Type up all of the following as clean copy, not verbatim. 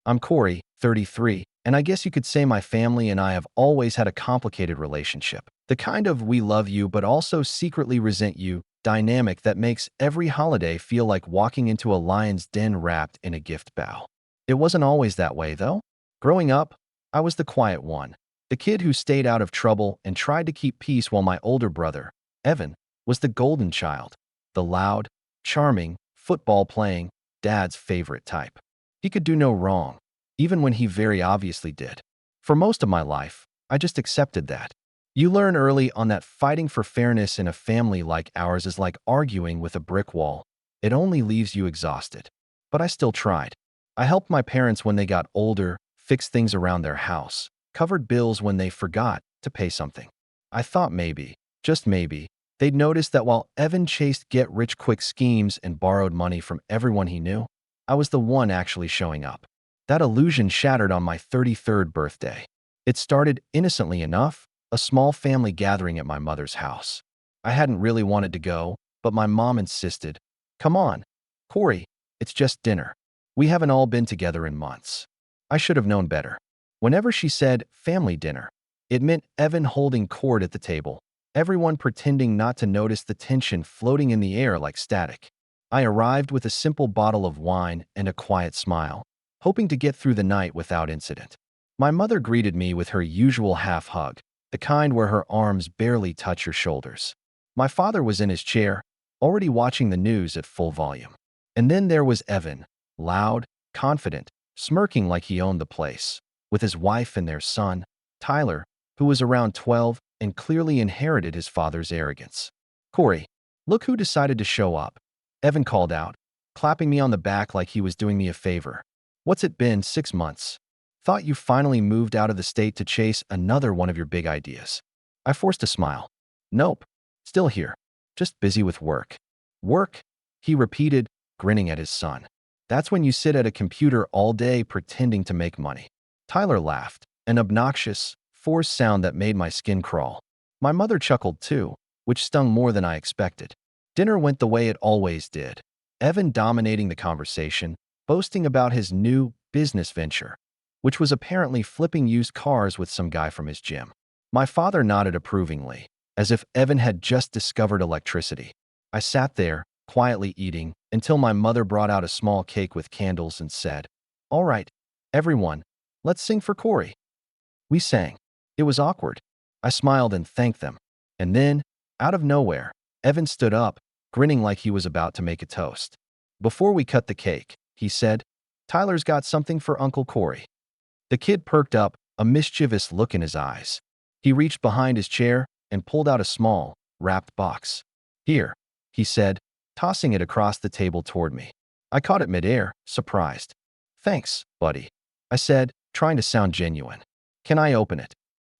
I'm Corey, 33, and I guess you could say my family and I have always had a complicated relationship. The kind of we love you but also secretly resent you dynamic that makes every holiday feel like walking into a lion's den wrapped in a gift bow. It wasn't always that way, though. Growing up, I was the quiet one, the kid who stayed out of trouble and tried to keep peace while my older brother, Evan, was the golden child, the loud, charming, football-playing, dad's favorite type. He could do no wrong, even when he very obviously did. For most of my life, I just accepted that. You learn early on that fighting for fairness in a family like ours is like arguing with a brick wall. It only leaves you exhausted. But I still tried. I helped my parents when they got older, fixed things around their house, covered bills when they forgot to pay something. I thought maybe, just maybe, they'd notice that while Evan chased get-rich-quick schemes and borrowed money from everyone he knew, I was the one actually showing up. That illusion shattered on my 33rd birthday. It started innocently enough, a small family gathering at my mother's house. I hadn't really wanted to go, but my mom insisted. Come on, Corey, it's just dinner. We haven't all been together in months. I should have known better. Whenever she said family dinner, it meant Evan holding court at the table, everyone pretending not to notice the tension floating in the air like static. I arrived with a simple bottle of wine and a quiet smile, hoping to get through the night without incident. My mother greeted me with her usual half hug, the kind where her arms barely touch your shoulders. My father was in his chair, already watching the news at full volume. And then there was Evan, loud, confident, smirking like he owned the place, with his wife and their son, Tyler, who was around 12 and clearly inherited his father's arrogance. Corey, look who decided to show up, Evan called out, clapping me on the back like he was doing me a favor. What's it been, 6 months? Thought you finally moved out of the state to chase another one of your big ideas. I forced a smile. Nope, still here, just busy with work. Work? He repeated, grinning at his son. That's when you sit at a computer all day pretending to make money. Tyler laughed, an obnoxious, forced sound that made my skin crawl. My mother chuckled too, which stung more than I expected. Dinner went the way it always did. Evan dominating the conversation, boasting about his new business venture, which was apparently flipping used cars with some guy from his gym. My father nodded approvingly, as if Evan had just discovered electricity. I sat there, quietly eating, until my mother brought out a small cake with candles and said, "All right, everyone, let's sing for Corey." We sang. It was awkward. I smiled and thanked them. And then, out of nowhere, Evan stood up, grinning like he was about to make a toast. Before we cut the cake, he said, "Tyler's got something for Uncle Corey." The kid perked up, a mischievous look in his eyes. He reached behind his chair and pulled out a small, wrapped box. "Here," he said, tossing it across the table toward me. I caught it midair, surprised. "Thanks, buddy," I said, trying to sound genuine. "Can I open it?"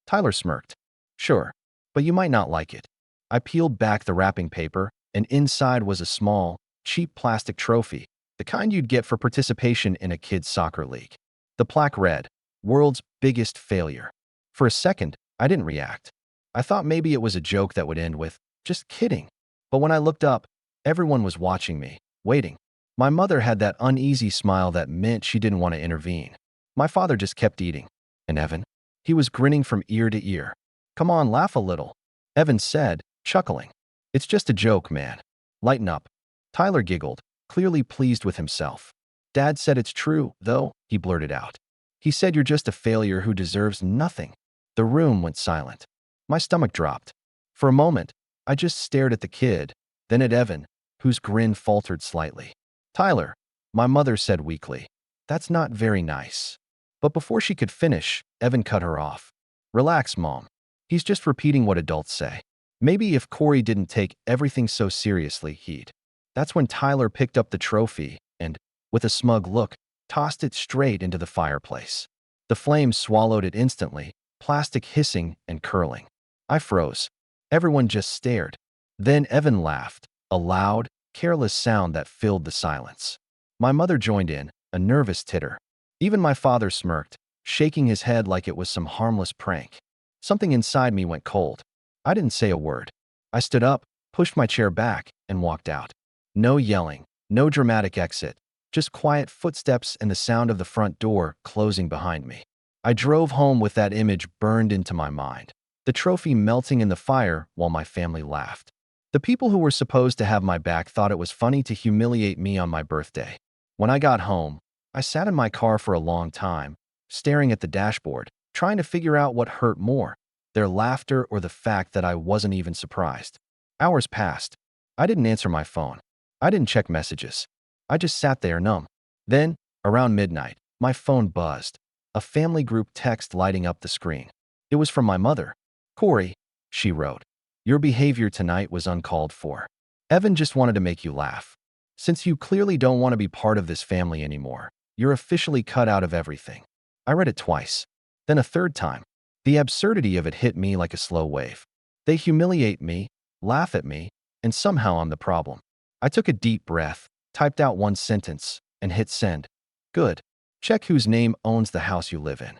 Tyler smirked. "Sure, but you might not like it." I peeled back the wrapping paper, and inside was a small, cheap plastic trophy, the kind you'd get for participation in a kid's soccer league. The plaque read, "World's biggest failure." For a second, I didn't react. I thought maybe it was a joke that would end with, "Just kidding." But when I looked up, everyone was watching me, waiting. My mother had that uneasy smile that meant she didn't want to intervene. My father just kept eating. And Evan? He was grinning from ear to ear. "Come on, laugh a little," Evan said, chuckling. "It's just a joke, man. Lighten up." Tyler giggled, clearly pleased with himself. "Dad said it's true, though," he blurted out. "He said you're just a failure who deserves nothing." The room went silent. My stomach dropped. For a moment, I just stared at the kid, then at Evan, whose grin faltered slightly. "Tyler," my mother said weakly, "that's not very nice." But before she could finish, Evan cut her off. "Relax, Mom. He's just repeating what adults say. Maybe if Corey didn't take everything so seriously, he'd." That's when Tyler picked up the trophy and, with a smug look, tossed it straight into the fireplace. The flames swallowed it instantly, plastic hissing and curling. I froze. Everyone just stared. Then Evan laughed, a loud, careless sound that filled the silence. My mother joined in, a nervous titter. Even my father smirked, shaking his head like it was some harmless prank. Something inside me went cold. I didn't say a word. I stood up, pushed my chair back, and walked out. No yelling, no dramatic exit, just quiet footsteps and the sound of the front door closing behind me. I drove home with that image burned into my mind, the trophy melting in the fire while my family laughed. The people who were supposed to have my back thought it was funny to humiliate me on my birthday. When I got home, I sat in my car for a long time, staring at the dashboard, trying to figure out what hurt more, their laughter or the fact that I wasn't even surprised. Hours passed. I didn't answer my phone. I didn't check messages. I just sat there numb. Then, around midnight, my phone buzzed. A family group text lighting up the screen. It was from my mother. "Corey," she wrote, "your behavior tonight was uncalled for. Evan just wanted to make you laugh. Since you clearly don't want to be part of this family anymore, you're officially cut out of everything." I read it twice, then a third time. The absurdity of it hit me like a slow wave. They humiliate me, laugh at me, and somehow I'm the problem. I took a deep breath, typed out one sentence, and hit send. Good. Check whose name owns the house you live in.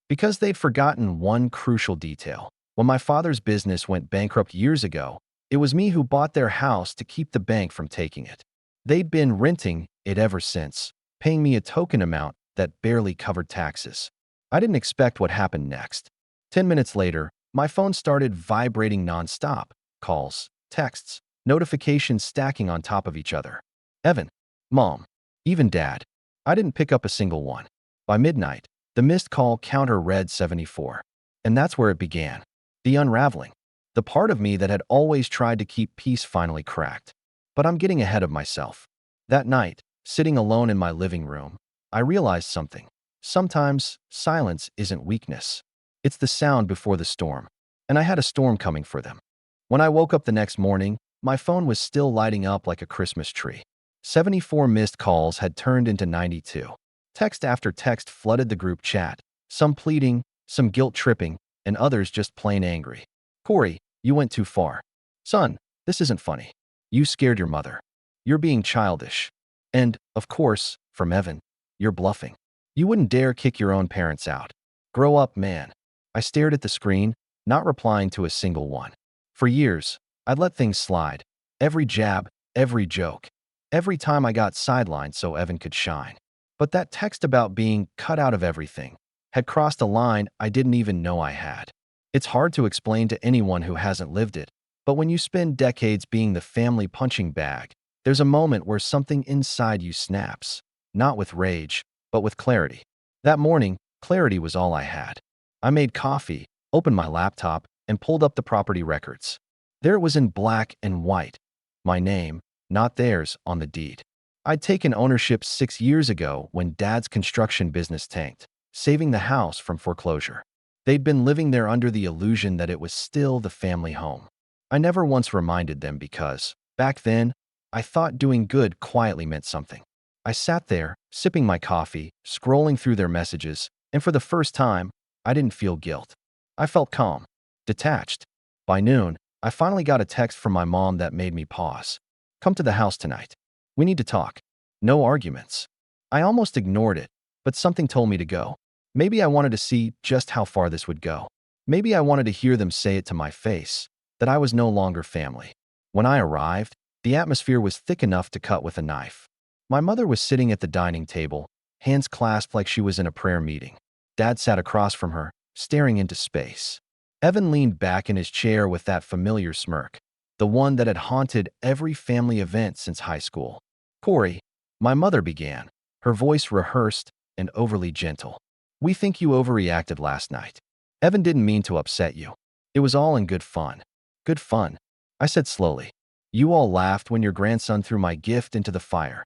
Because they'd forgotten one crucial detail. When my father's business went bankrupt years ago, it was me who bought their house to keep the bank from taking it. They'd been renting it ever since, paying me a token amount that barely covered taxes. I didn't expect what happened next. 10 minutes later, my phone started vibrating nonstop. Calls, texts, notifications stacking on top of each other. Evan, Mom, even Dad. I didn't pick up a single one. By midnight, the missed call counter read 74. And that's where it began. The unraveling. The part of me that had always tried to keep peace finally cracked. But I'm getting ahead of myself. That night, sitting alone in my living room, I realized something. Sometimes, silence isn't weakness. It's the sound before the storm. And I had a storm coming for them. When I woke up the next morning, my phone was still lighting up like a Christmas tree. 74 missed calls had turned into 92. Text after text flooded the group chat, some pleading, some guilt-tripping, and others just plain angry. "Corey, you went too far. Son, this isn't funny. You scared your mother. You're being childish." And, of course, from Evan, "You're bluffing. You wouldn't dare kick your own parents out. Grow up, man." I stared at the screen, not replying to a single one. For years, I'd let things slide. Every jab, every joke. Every time I got sidelined so Evan could shine. But that text about being cut out of everything had crossed a line I didn't even know I had. It's hard to explain to anyone who hasn't lived it, but when you spend decades being the family punching bag, there's a moment where something inside you snaps, not with rage, but with clarity. That morning, clarity was all I had. I made coffee, opened my laptop, and pulled up the property records. There it was in black and white. My name, not theirs, on the deed. I'd taken ownership 6 years ago when Dad's construction business tanked, saving the house from foreclosure. They'd been living there under the illusion that it was still the family home. I never once reminded them because, back then, I thought doing good quietly meant something. I sat there, sipping my coffee, scrolling through their messages, and for the first time, I didn't feel guilt. I felt calm, detached. By noon, I finally got a text from my mom that made me pause. "Come to the house tonight. We need to talk. No arguments." I almost ignored it, but something told me to go. Maybe I wanted to see just how far this would go. Maybe I wanted to hear them say it to my face, that I was no longer family. When I arrived, the atmosphere was thick enough to cut with a knife. My mother was sitting at the dining table, hands clasped like she was in a prayer meeting. Dad sat across from her, staring into space. Evan leaned back in his chair with that familiar smirk, the one that had haunted every family event since high school. "Corey," my mother began, her voice rehearsed and overly gentle. "We think you overreacted last night. Evan didn't mean to upset you. It was all in good fun." "Good fun," I said slowly. "You all laughed when your grandson threw my gift into the fire."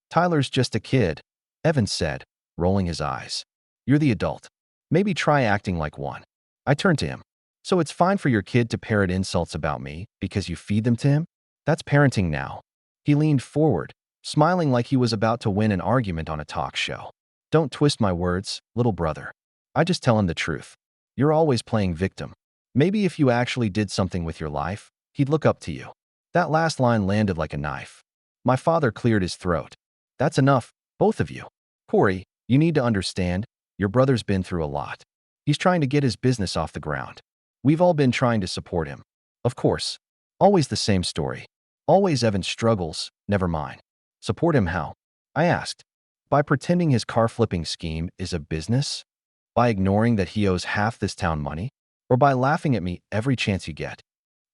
"Tyler's just a kid," Evan said, rolling his eyes. "You're the adult. Maybe try acting like one." I turned to him. "So it's fine for your kid to parrot insults about me because you feed them to him? That's parenting now." He leaned forward, smiling like he was about to win an argument on a talk show. "Don't twist my words, little brother. I just tell him the truth. You're always playing victim. Maybe if you actually did something with your life, he'd look up to you." That last line landed like a knife. My father cleared his throat. "That's enough, both of you. Corey, you need to understand, your brother's been through a lot. He's trying to get his business off the ground. We've all been trying to support him. Of course, always the same story. Always Evan's struggles, never mine." "Support him how?" I asked. By pretending his car flipping scheme is a business? By ignoring that he owes half this town money? Or by laughing at me every chance you get?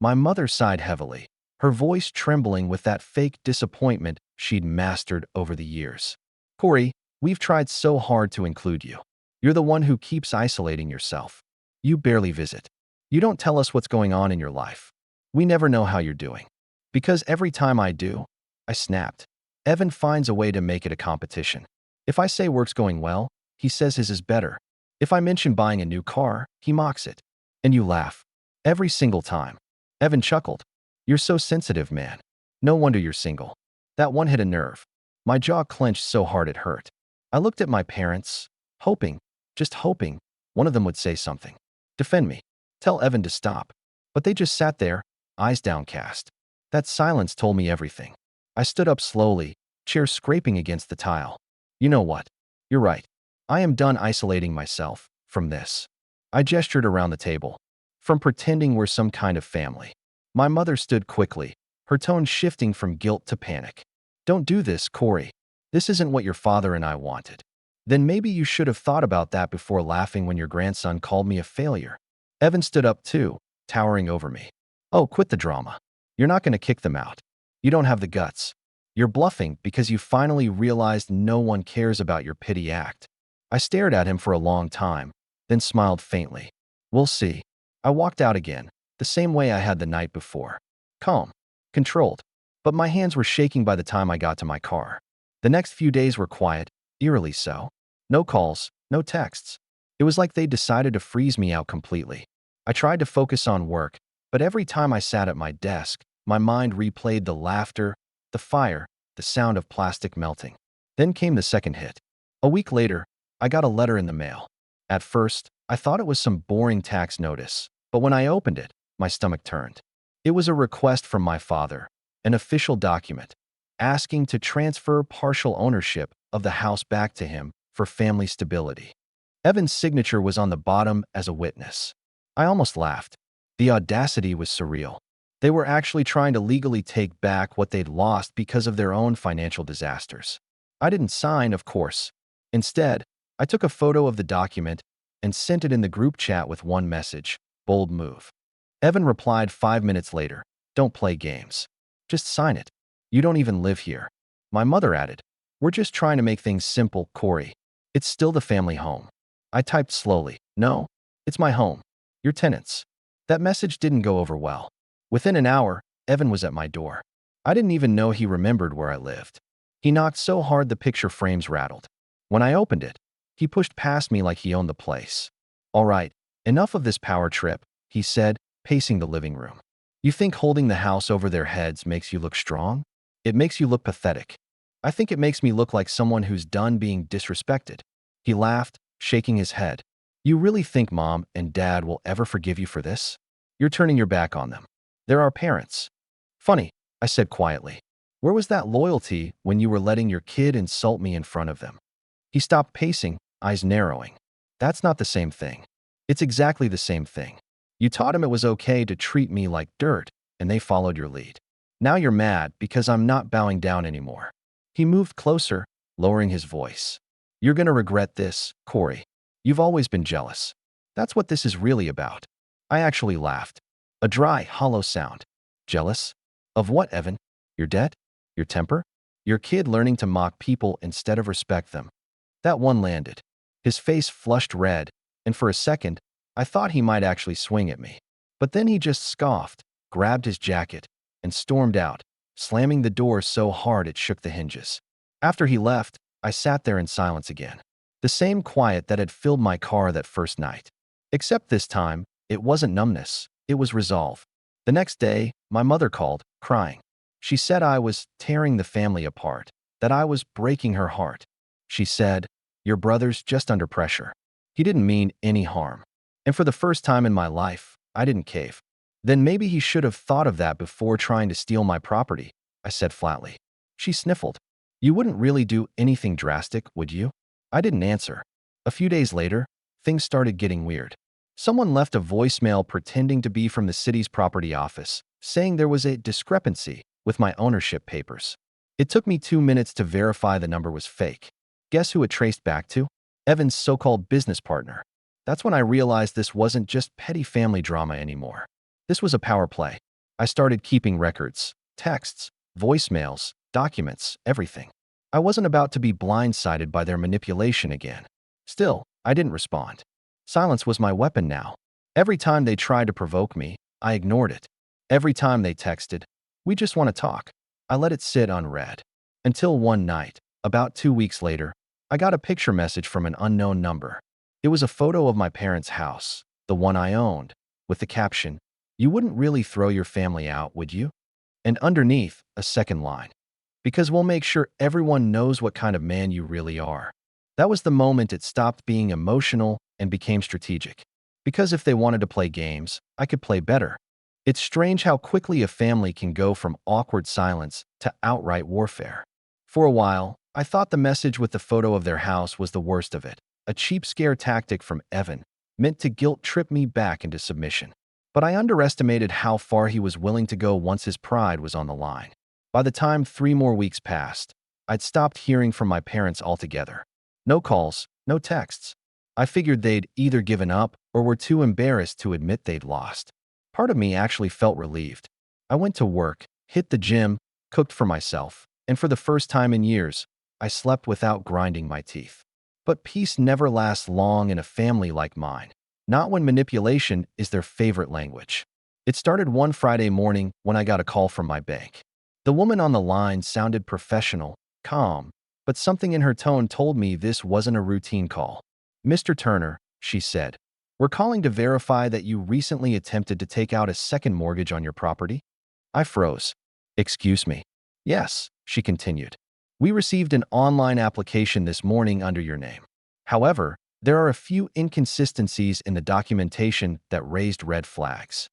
My mother sighed heavily, her voice trembling with that fake disappointment she'd mastered over the years. Corey, we've tried so hard to include you. You're the one who keeps isolating yourself. You barely visit. You don't tell us what's going on in your life. We never know how you're doing. Because every time I do, I snapped. Evan finds a way to make it a competition. If I say work's going well, he says his is better. If I mention buying a new car, he mocks it. And you laugh. Every single time. Evan chuckled. You're so sensitive, man. No wonder you're single. That one hit a nerve. My jaw clenched so hard it hurt. I looked at my parents, hoping, just hoping, one of them would say something. Defend me. Tell Evan to stop. But they just sat there, eyes downcast. That silence told me everything. I stood up slowly, chair scraping against the tile. You know what? You're right. I am done isolating myself from this. I gestured around the table. From pretending we're some kind of family. My mother stood quickly, her tone shifting from guilt to panic. Don't do this, Corey. This isn't what your father and I wanted. Then maybe you should have thought about that before laughing when your grandson called me a failure. Evan stood up too, towering over me. Oh, quit the drama. You're not going to kick them out. You don't have the guts. You're bluffing because you finally realized no one cares about your pity act. I stared at him for a long time, then smiled faintly. We'll see. I walked out again, the same way I had the night before. Calm, controlled. But my hands were shaking by the time I got to my car. The next few days were quiet, eerily so. No calls, no texts. It was like they decided to freeze me out completely. I tried to focus on work, but every time I sat at my desk, my mind replayed the laughter, the fire, the sound of plastic melting. Then came the second hit. A week later, I got a letter in the mail. At first, I thought it was some boring tax notice, but when I opened it, my stomach turned. It was a request from my father, an official document, asking to transfer partial ownership of the house back to him for family stability. Evan's signature was on the bottom as a witness. I almost laughed. The audacity was surreal. They were actually trying to legally take back what they'd lost because of their own financial disasters. I didn't sign, of course. Instead, I took a photo of the document and sent it in the group chat with one message, bold move. Evan replied 5 minutes later, don't play games. Just sign it. You don't even live here. My mother added, we're just trying to make things simple, Corey. It's still the family home. I typed slowly, no, it's my home. Your tenants. That message didn't go over well. Within an hour, Evan was at my door. I didn't even know he remembered where I lived. He knocked so hard the picture frames rattled. When I opened it, he pushed past me like he owned the place. All right, enough of this power trip, he said, pacing the living room. You think holding the house over their heads makes you look strong? It makes you look pathetic. I think it makes me look like someone who's done being disrespected. He laughed, shaking his head. You really think Mom and Dad will ever forgive you for this? You're turning your back on them. They're our parents. Funny, I said quietly. Where was that loyalty when you were letting your kid insult me in front of them? He stopped pacing, eyes narrowing. That's not the same thing. It's exactly the same thing. You taught him it was okay to treat me like dirt, and they followed your lead. Now you're mad because I'm not bowing down anymore. He moved closer, lowering his voice. You're gonna regret this, Corey. You've always been jealous. That's what this is really about. I actually laughed. A dry, hollow sound. Jealous? Of what, Evan? Your debt? Your temper? Your kid learning to mock people instead of respect them. That one landed. His face flushed red, and for a second, I thought he might actually swing at me. But then he just scoffed, grabbed his jacket, and stormed out, slamming the door so hard it shook the hinges. After he left, I sat there in silence again. The same quiet that had filled my car that first night. Except this time, it wasn't numbness, it was resolve. The next day, my mother called, crying. She said I was tearing the family apart, that I was breaking her heart. She said, your brother's just under pressure. He didn't mean any harm. And for the first time in my life, I didn't cave. Then maybe he should have thought of that before trying to steal my property, I said flatly. She sniffled. You wouldn't really do anything drastic, would you? I didn't answer. A few days later, things started getting weird. Someone left a voicemail pretending to be from the city's property office, saying there was a discrepancy with my ownership papers. It took me 2 minutes to verify the number was fake. Guess who it traced back to? Evan's so-called business partner. That's when I realized this wasn't just petty family drama anymore. This was a power play. I started keeping records, texts, voicemails, documents, everything. I wasn't about to be blindsided by their manipulation again. Still, I didn't respond. Silence was my weapon now. Every time they tried to provoke me, I ignored it. Every time they texted, "We just want to talk," I let it sit unread. Until one night, about 2 weeks later, I got a picture message from an unknown number. It was a photo of my parents' house, the one I owned, with the caption, "You wouldn't really throw your family out, would you?" And underneath, a second line, "Because we'll make sure everyone knows what kind of man you really are." That was the moment it stopped being emotional and became strategic. Because if they wanted to play games, I could play better. It's strange how quickly a family can go from awkward silence to outright warfare. For a while, I thought the message with the photo of their house was the worst of it, a cheap scare tactic from Evan, meant to guilt-trip me back into submission. But I underestimated how far he was willing to go once his pride was on the line. By the time 3 more weeks passed, I'd stopped hearing from my parents altogether. No calls, no texts. I figured they'd either given up or were too embarrassed to admit they'd lost. Part of me actually felt relieved. I went to work, hit the gym, cooked for myself, and for the first time in years, I slept without grinding my teeth. But peace never lasts long in a family like mine, not when manipulation is their favorite language. It started one Friday morning when I got a call from my bank. The woman on the line sounded professional, calm, but something in her tone told me this wasn't a routine call. "Mr. Turner," she said, "we're calling to verify that you recently attempted to take out a second mortgage on your property." I froze. "Excuse me." "Yes," she continued. "We received an online application this morning under your name. However, there are a few inconsistencies in the documentation that raised red flags."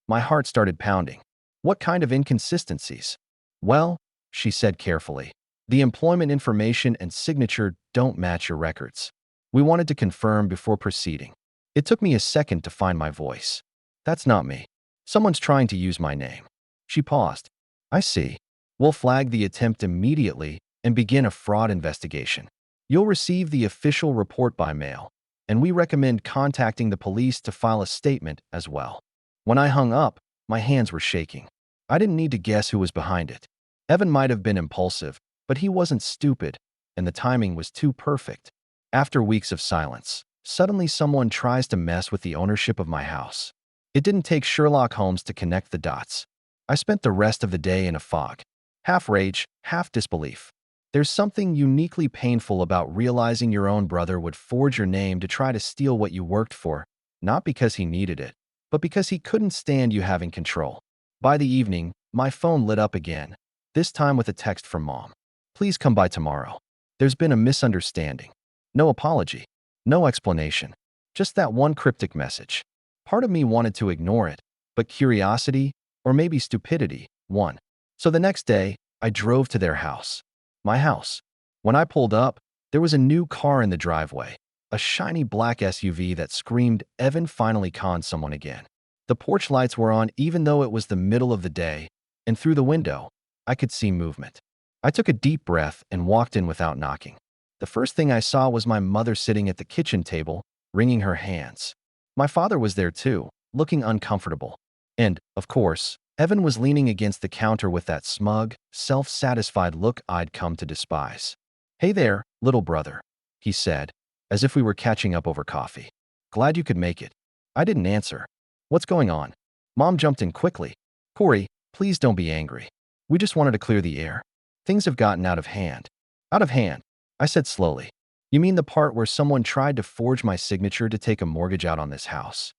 My heart started pounding. "What kind of inconsistencies?" "Well," she said carefully, "the employment information and signature don't match your records. We wanted to confirm before proceeding." It took me a second to find my voice. "That's not me. Someone's trying to use my name." She paused. "I see. We'll flag the attempt immediately and begin a fraud investigation. You'll receive the official report by mail, and we recommend contacting the police to file a statement as well." When I hung up, my hands were shaking. I didn't need to guess who was behind it. Evan might have been impulsive, but he wasn't stupid, and the timing was too perfect. After weeks of silence, suddenly someone tries to mess with the ownership of my house. It didn't take Sherlock Holmes to connect the dots. I spent the rest of the day in a fog, half rage, half disbelief. There's something uniquely painful about realizing your own brother would forge your name to try to steal what you worked for, not because he needed it, but because he couldn't stand you having control. By the evening, my phone lit up again, this time with a text from Mom. "Please come by tomorrow. There's been a misunderstanding." No apology, no explanation, just that one cryptic message. Part of me wanted to ignore it, but curiosity, or maybe stupidity, won. So the next day, I drove to their house. My house. When I pulled up, there was a new car in the driveway, a shiny black SUV that screamed, "Evan finally conned someone again." The porch lights were on even though it was the middle of the day, and through the window, I could see movement. I took a deep breath and walked in without knocking. The first thing I saw was my mother sitting at the kitchen table, wringing her hands. My father was there too, looking uncomfortable. And, of course, Evan was leaning against the counter with that smug, self-satisfied look I'd come to despise. "Hey there, little brother," he said, as if we were catching up over coffee. "Glad you could make it." I didn't answer. "What's going on?" Mom jumped in quickly. "Corey, please don't be angry. We just wanted to clear the air. Things have gotten out of hand." "Out of hand?" I said slowly. "You mean the part where someone tried to forge my signature to take a mortgage out on this house?"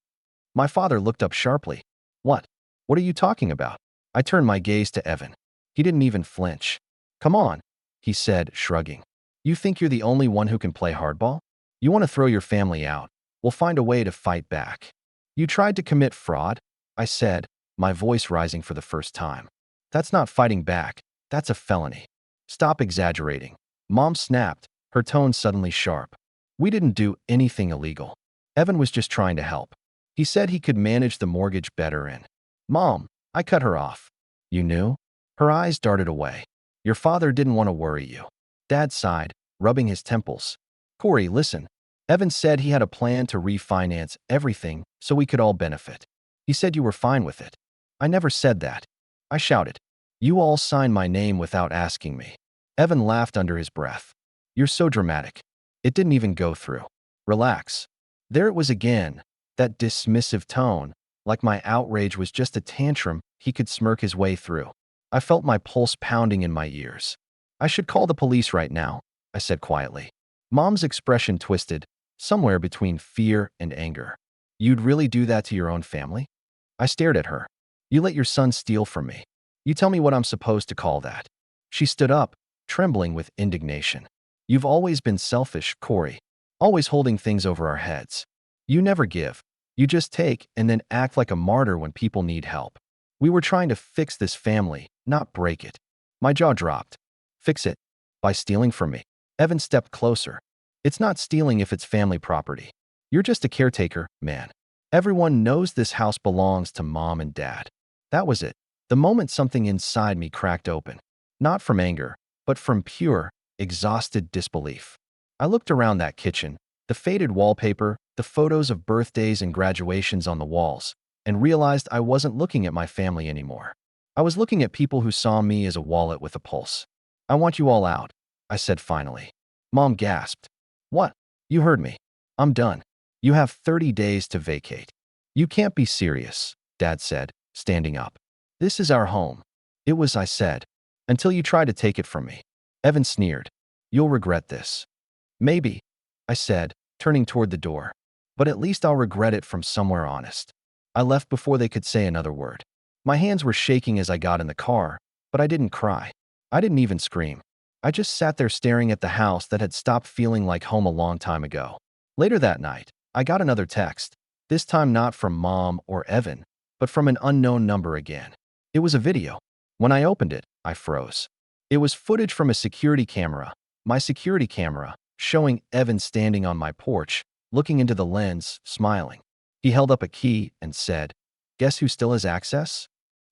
My father looked up sharply. "What? What are you talking about?" I turned my gaze to Evan. He didn't even flinch. "Come on," he said, shrugging. "You think you're the only one who can play hardball? You want to throw your family out? We'll find a way to fight back." "You tried to commit fraud?" I said, my voice rising for the first time. "That's not fighting back. That's a felony." "Stop exaggerating." Mom snapped, her tone suddenly sharp. "We didn't do anything illegal. Evan was just trying to help. He said he could manage the mortgage better and—" "Mom," I cut her off. "You knew?" Her eyes darted away. "Your father didn't want to worry you." Dad sighed. rubbing his temples. Corey, listen. Evan said he had a plan to refinance everything so we could all benefit. He said you were fine with it. I never said that. I shouted. You all signed my name without asking me. Evan laughed under his breath. You're so dramatic. It didn't even go through. Relax. There it was again, that dismissive tone, like my outrage was just a tantrum he could smirk his way through. I felt my pulse pounding in my ears. I should call the police right now, I said quietly. Mom's expression twisted, somewhere between fear and anger. You'd really do that to your own family? I stared at her. You let your son steal from me. You tell me what I'm supposed to call that. She stood up, trembling with indignation. You've always been selfish, Corey. Always holding things over our heads. You never give. You just take and then act like a martyr when people need help. We were trying to fix this family, not break it. My jaw dropped. Fix it? By stealing from me? Evan stepped closer. It's not stealing if it's family property. You're just a caretaker, man. Everyone knows this house belongs to Mom and Dad. That was it. The moment something inside me cracked open. Not from anger, but from pure, exhausted disbelief. I looked around that kitchen, the faded wallpaper, the photos of birthdays and graduations on the walls, and realized I wasn't looking at my family anymore. I was looking at people who saw me as a wallet with a pulse. I want you all out, I said finally. Mom gasped. What? You heard me. I'm done. You have 30 days to vacate. You can't be serious, Dad said, standing up. This is our home. It was, I said, until you try to take it from me. Evan sneered. You'll regret this. Maybe, I said, turning toward the door. But at least I'll regret it from somewhere honest. I left before they could say another word. My hands were shaking as I got in the car, but I didn't cry. I didn't even scream. I just sat there staring at the house that had stopped feeling like home a long time ago. Later that night, I got another text, this time not from Mom or Evan, but from an unknown number again. It was a video. When I opened it, I froze. It was footage from a security camera, my security camera, showing Evan standing on my porch, looking into the lens, smiling. He held up a key and said, "Guess who still has access?"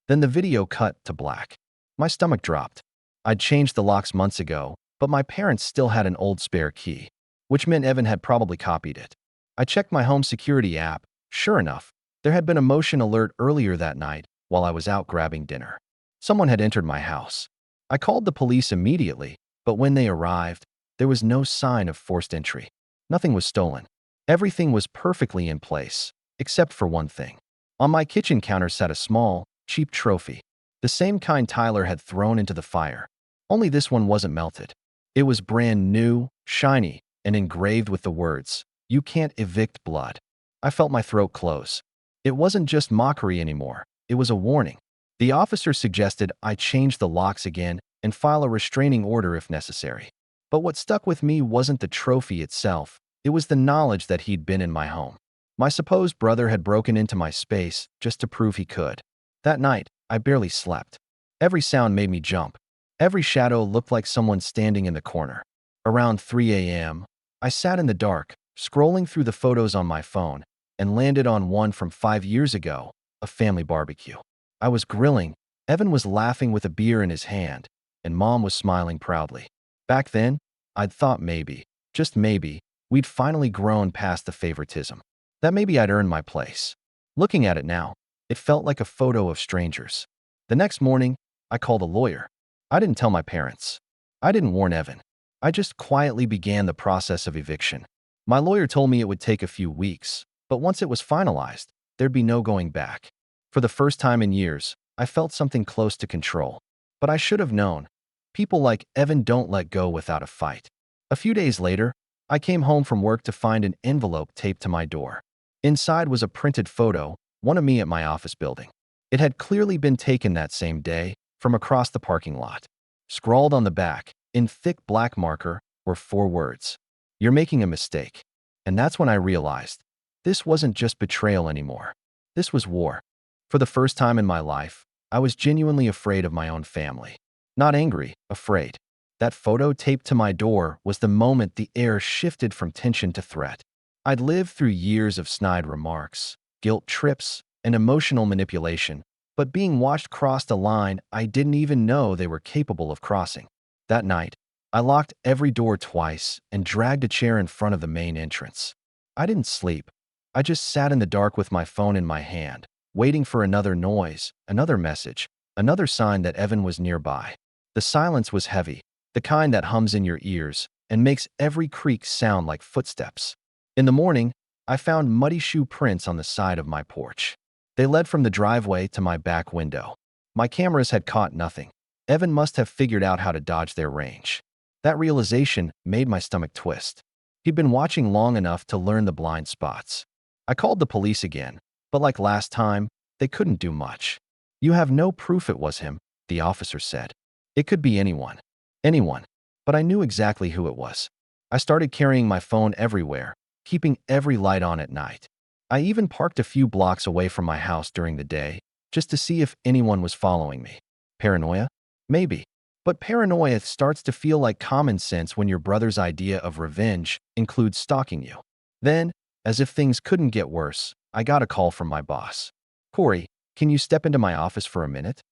Then the video cut to black. My stomach dropped. I'd changed the locks months ago, but my parents still had an old spare key, which meant Evan had probably copied it. I checked my home security app. Sure enough, there had been a motion alert earlier that night while I was out grabbing dinner. Someone had entered my house. I called the police immediately, but when they arrived, there was no sign of forced entry. Nothing was stolen. Everything was perfectly in place, except for one thing. On my kitchen counter sat a small, cheap trophy, the same kind Tyler had thrown into the fire. Only this one wasn't melted. It was brand new, shiny, and engraved with the words, "You can't evict blood." I felt my throat close. It wasn't just mockery anymore. It was a warning. The officer suggested I change the locks again and file a restraining order if necessary. But what stuck with me wasn't the trophy itself. It was the knowledge that he'd been in my home. My supposed brother had broken into my space just to prove he could. That night, I barely slept. Every sound made me jump. Every shadow looked like someone standing in the corner. Around 3 a.m., I sat in the dark, scrolling through the photos on my phone, and landed on one from 5 years ago, a family barbecue. I was grilling, Evan was laughing with a beer in his hand, and Mom was smiling proudly. Back then, I'd thought maybe, just maybe, we'd finally grown past the favoritism. That maybe I'd earned my place. Looking at it now, it felt like a photo of strangers. The next morning, I called a lawyer. I didn't tell my parents. I didn't warn Evan. I just quietly began the process of eviction. My lawyer told me it would take a few weeks, but once it was finalized, there'd be no going back. For the first time in years, I felt something close to control. But I should have known. People like Evan don't let go without a fight. A few days later, I came home from work to find an envelope taped to my door. Inside was a printed photo, one of me at my office building. It had clearly been taken that same day, from across the parking lot. Scrawled on the back, in thick black marker, were 4 words. "You're making a mistake." And that's when I realized, this wasn't just betrayal anymore. This was war. For the first time in my life, I was genuinely afraid of my own family. Not angry, afraid. That photo taped to my door was the moment the air shifted from tension to threat. I'd lived through years of snide remarks, guilt trips, and emotional manipulation, but being watched cross a line I didn't even know they were capable of crossing. That night, I locked every door twice and dragged a chair in front of the main entrance. I didn't sleep. I just sat in the dark with my phone in my hand, waiting for another noise, another message, another sign that Evan was nearby. The silence was heavy, the kind that hums in your ears and makes every creak sound like footsteps. In the morning, I found muddy shoe prints on the side of my porch. They led from the driveway to my back window. My cameras had caught nothing. Evan must have figured out how to dodge their range. That realization made my stomach twist. He'd been watching long enough to learn the blind spots. I called the police again, but like last time, they couldn't do much. "You have no proof it was him," the officer said. "It could be anyone. Anyone." But I knew exactly who it was. I started carrying my phone everywhere, keeping every light on at night. I even parked a few blocks away from my house during the day, just to see if anyone was following me. Paranoia? Maybe. But paranoia starts to feel like common sense when your brother's idea of revenge includes stalking you. Then, as if things couldn't get worse, I got a call from my boss. "Corey, can you step into my office for a minute?"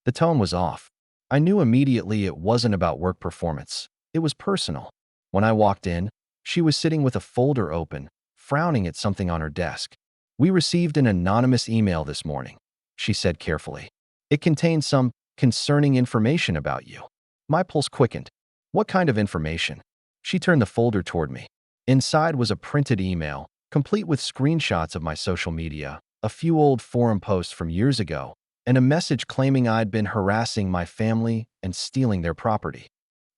The tone was off. I knew immediately it wasn't about work performance. It was personal. When I walked in, she was sitting with a folder open, frowning at something on her desk. "We received an anonymous email this morning," she said carefully. "It contained some concerning information about you." My pulse quickened. "What kind of information?" She turned the folder toward me. Inside was a printed email, complete with screenshots of my social media, a few old forum posts from years ago, and a message claiming I'd been harassing my family and stealing their property.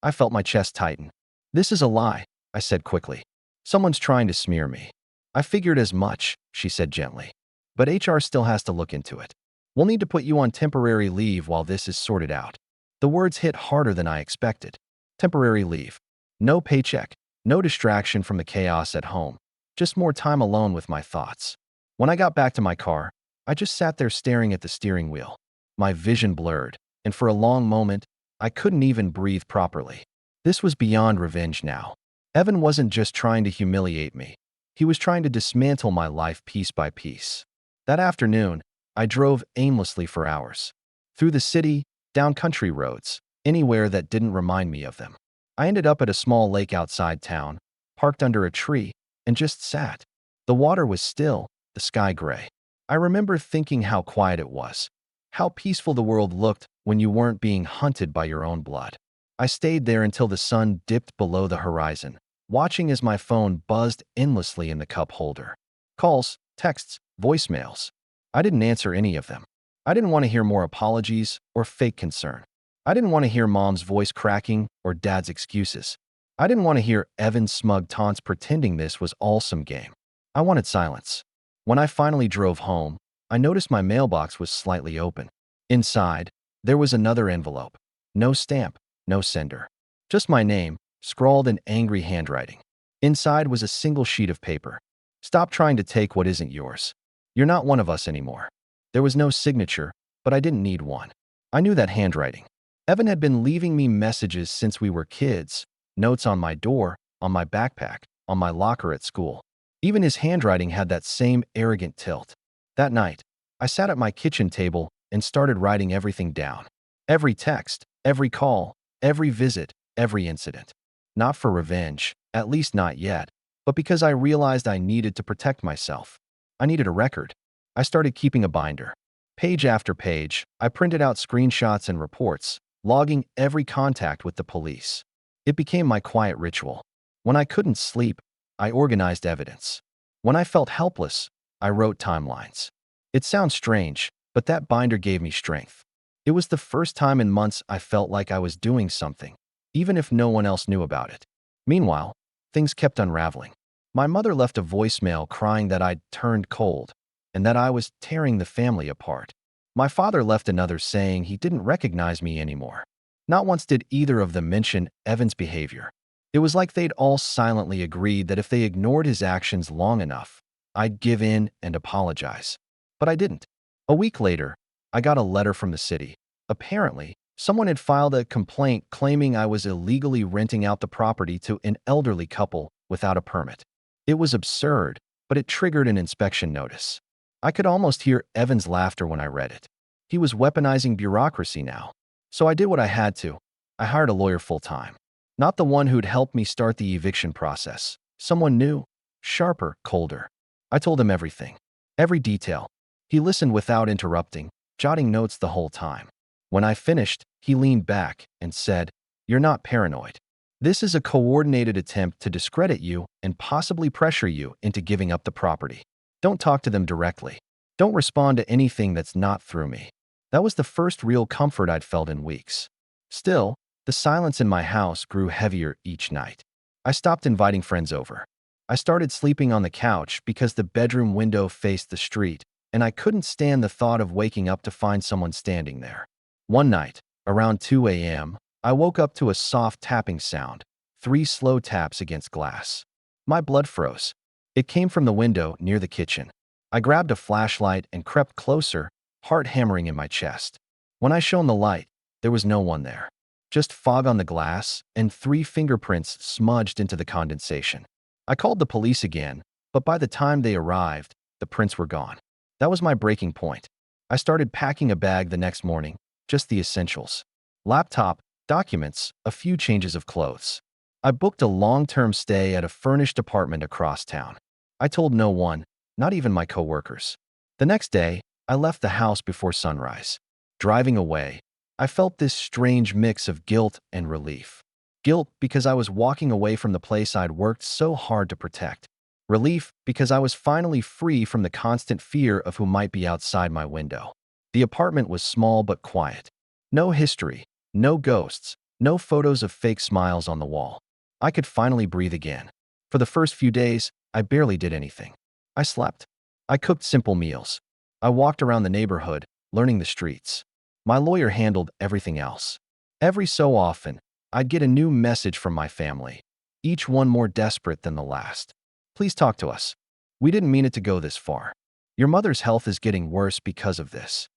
I felt my chest tighten. "This is a lie," I said quickly. "Someone's trying to smear me." "I figured as much," she said gently. "But HR still has to look into it. We'll need to put you on temporary leave while this is sorted out." The words hit harder than I expected. Temporary leave. No paycheck, no distraction from the chaos at home, just more time alone with my thoughts. When I got back to my car, I just sat there staring at the steering wheel. My vision blurred, and for a long moment, I couldn't even breathe properly. This was beyond revenge now. Evan wasn't just trying to humiliate me. He was trying to dismantle my life piece by piece. That afternoon, I drove aimlessly for hours. Through the city, down country roads, anywhere that didn't remind me of them. I ended up at a small lake outside town, parked under a tree, and just sat. The water was still, the sky gray. I remember thinking how quiet it was, how peaceful the world looked when you weren't being hunted by your own blood. I stayed there until the sun dipped below the horizon, watching as my phone buzzed endlessly in the cup holder. Calls, texts, voicemails. I didn't answer any of them. I didn't want to hear more apologies or fake concern. I didn't want to hear mom's voice cracking or dad's excuses. I didn't want to hear Evan's smug taunts pretending this was all some game. I wanted silence. When I finally drove home, I noticed my mailbox was slightly open. Inside, there was another envelope. No stamp, no sender. Just my name, scrawled in angry handwriting. Inside was a single sheet of paper. "Stop trying to take what isn't yours. You're not one of us anymore." There was no signature, but I didn't need one. I knew that handwriting. Evan had been leaving me messages since we were kids, notes on my door, on my backpack, on my locker at school. Even his handwriting had that same arrogant tilt. That night, I sat at my kitchen table and started writing everything down. Every text, every call, every visit, every incident. Not for revenge, at least not yet, but because I realized I needed to protect myself. I needed a record. I started keeping a binder. Page after page, I printed out screenshots and reports, logging every contact with the police. It became my quiet ritual. When I couldn't sleep, I organized evidence. When I felt helpless, I wrote timelines. It sounds strange, but that binder gave me strength. It was the first time in months I felt like I was doing something, even if no one else knew about it. Meanwhile, things kept unraveling. My mother left a voicemail crying that I'd turned cold and that I was tearing the family apart. My father left another saying he didn't recognize me anymore. Not once did either of them mention Evan's behavior. It was like they'd all silently agreed that if they ignored his actions long enough, I'd give in and apologize. But I didn't. A week later, I got a letter from the city. Apparently, someone had filed a complaint claiming I was illegally renting out the property to an elderly couple without a permit. It was absurd, but it triggered an inspection notice. I could almost hear Evan's laughter when I read it. He was weaponizing bureaucracy now. So I did what I had to. I hired a lawyer full-time. Not the one who'd helped me start the eviction process. Someone new, sharper, colder. I told him everything. Every detail. He listened without interrupting, jotting notes the whole time. When I finished, he leaned back and said, "You're not paranoid. This is a coordinated attempt to discredit you and possibly pressure you into giving up the property. Don't talk to them directly. Don't respond to anything that's not through me." That was the first real comfort I'd felt in weeks. Still, the silence in my house grew heavier each night. I stopped inviting friends over. I started sleeping on the couch because the bedroom window faced the street, and I couldn't stand the thought of waking up to find someone standing there. One night, around 2 a.m., I woke up to a soft tapping sound, 3 slow taps against glass. My blood froze. It came from the window near the kitchen. I grabbed a flashlight and crept closer, heart hammering in my chest. When I shone the light, there was no one there. Just fog on the glass and 3 fingerprints smudged into the condensation. I called the police again, but by the time they arrived, the prints were gone. That was my breaking point. I started packing a bag the next morning, just the essentials. Laptop, documents, a few changes of clothes. I booked a long-term stay at a furnished apartment across town. I told no one, not even my coworkers. The next day, I left the house before sunrise. Driving away, I felt this strange mix of guilt and relief. Guilt because I was walking away from the place I'd worked so hard to protect. Relief because I was finally free from the constant fear of who might be outside my window. The apartment was small but quiet. No history, no ghosts, no photos of fake smiles on the wall. I could finally breathe again. For the first few days, I barely did anything. I slept. I cooked simple meals. I walked around the neighborhood, learning the streets. My lawyer handled everything else. Every so often, I'd get a new message from my family, each one more desperate than the last. "Please talk to us. We didn't mean it to go this far. Your mother's health is getting worse because of this."